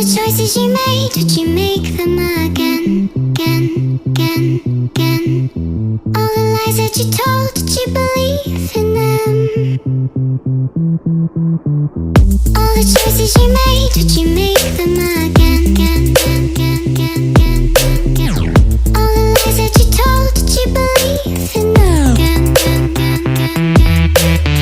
the choices you made, would you make them again, again, again, again? All the lies that you told, did you believe in them? All the choices you made, would you make them again, again, again, again, again, again? All the lies that you told, did you believe in them? Again, again, again, again, again.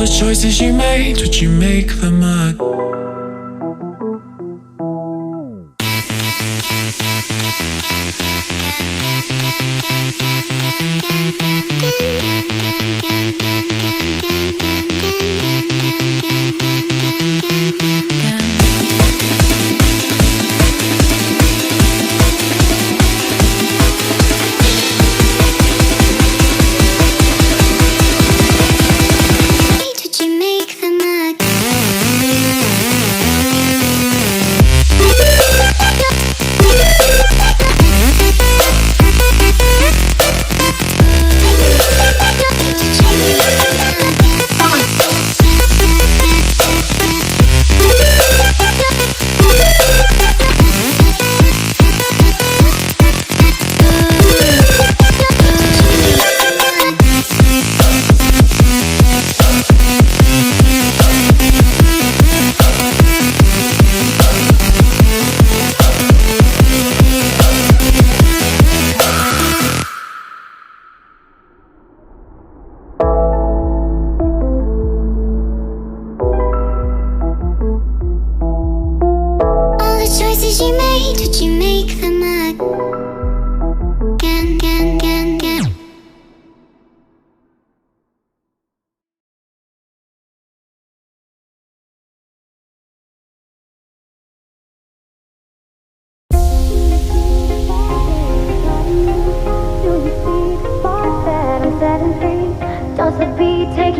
Choices you made, would you make them again?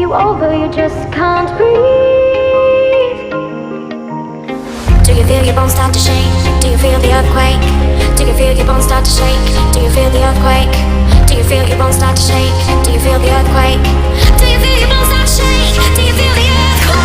Over, you just can't breathe. Do you feel your bones start to shake? Do you feel the earthquake? Do you feel your bones start to shake? Do you feel the earthquake? Do you feel your bones start to shake? Do you feel the earthquake? Do you feel your bones start to shake? Do you feel the earthquake?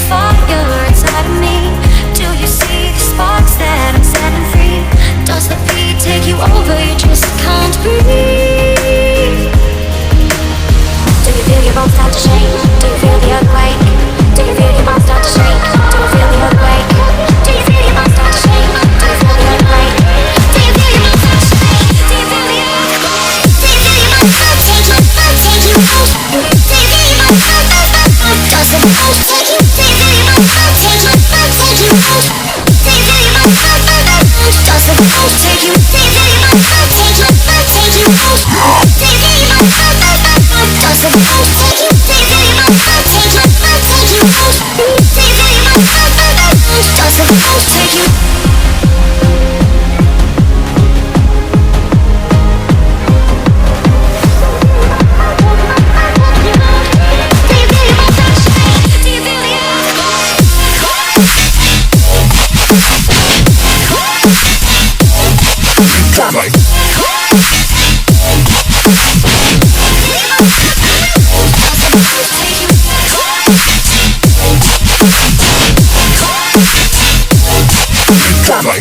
Fire inside of me. Do you see the sparks that I'm setting Like